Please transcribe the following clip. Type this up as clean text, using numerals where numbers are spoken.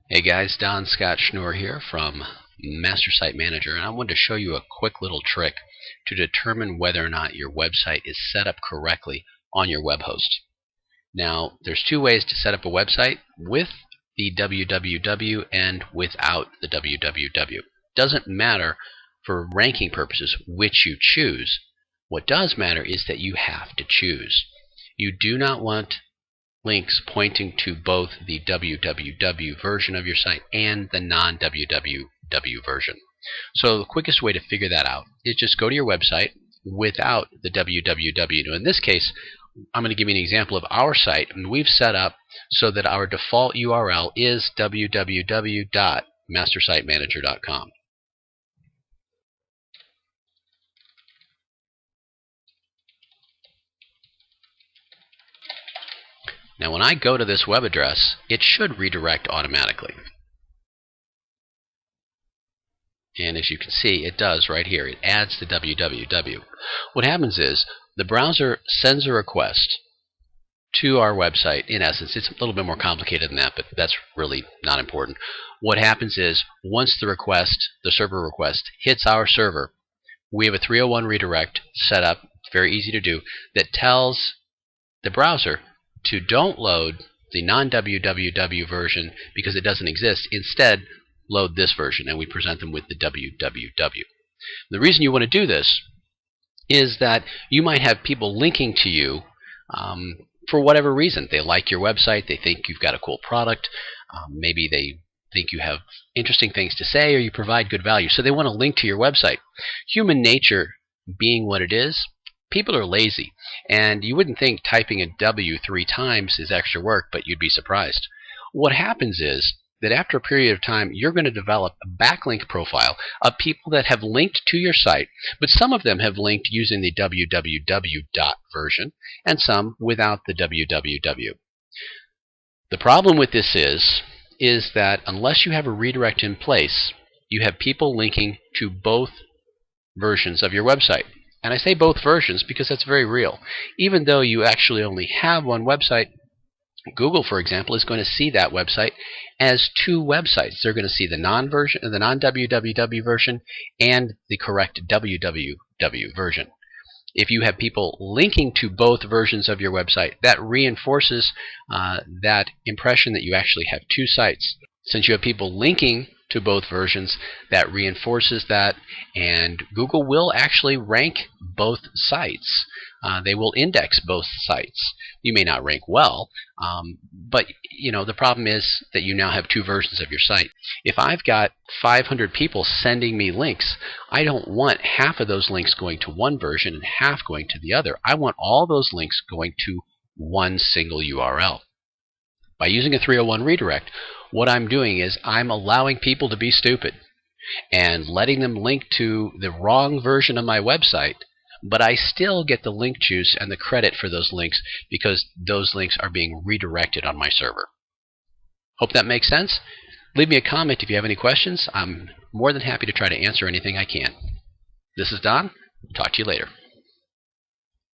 Hey guys, Don Scott Schnur here from Master Site Manager, and I wanted to show you a quick little trick to determine whether or not your website is set up correctly on your web host. Now, there's two ways to set up a website: with the www and without the www. Doesn't matter for ranking purposes which you choose. What does matter is that you have to choose. You do not want links pointing to both the www version of your site and the non-www version. So the quickest way to figure that out is just go to your website without the www. Now in this case, I'm going to give you an example of our site, and we've set up so that our default URL is www.mastersiteManager.com. Now when I go to this web address, it should redirect automatically. And as you can see, it does right here. It adds the www. What happens is the browser sends a request to our website. In essence, it's a little bit more complicated than that, but that's really not important. What happens is once the server request hits our server, we have a 301 redirect set up, very easy to do, that tells the browser to don't load the non-www version because it doesn't exist. Instead, load this version, and we present them with the www. The reason you want to do this is that you might have people linking to you for whatever reason. They like your website, they think you've got a cool product, maybe they think you have interesting things to say, or you provide good value, so they want to link to your website. Human nature being what it is, people are lazy, and you wouldn't think typing a W 3 times is extra work, but you'd be surprised. What happens is that after a period of time, you're going to develop a backlink profile of people that have linked to your site, but some of them have linked using the www version, and some without the www. The problem with this is that unless you have a redirect in place, you have people linking to both versions of your website. And I say both versions because that's very real. Even though you actually only have one website, Google, for example, is going to see that website as two websites. They're going to see the non-www version and the correct www version. If you have people linking to both versions of your website, that reinforces that impression that you actually have two sites. Since you have people linking to both versions, that reinforces that, and Google will actually rank both sites. They will index both sites. You may not rank well, but the problem is that you now have two versions of your site. If I've got 500 people sending me links, I don't want half of those links going to one version and half going to the other. I want all those links going to one single URL. By using a 301 redirect, what I'm doing is I'm allowing people to be stupid and letting them link to the wrong version of my website, but I still get the link juice and the credit for those links because those links are being redirected on my server. Hope that makes sense. Leave me a comment if you have any questions. I'm more than happy to try to answer anything I can. This is Don. Talk to you later.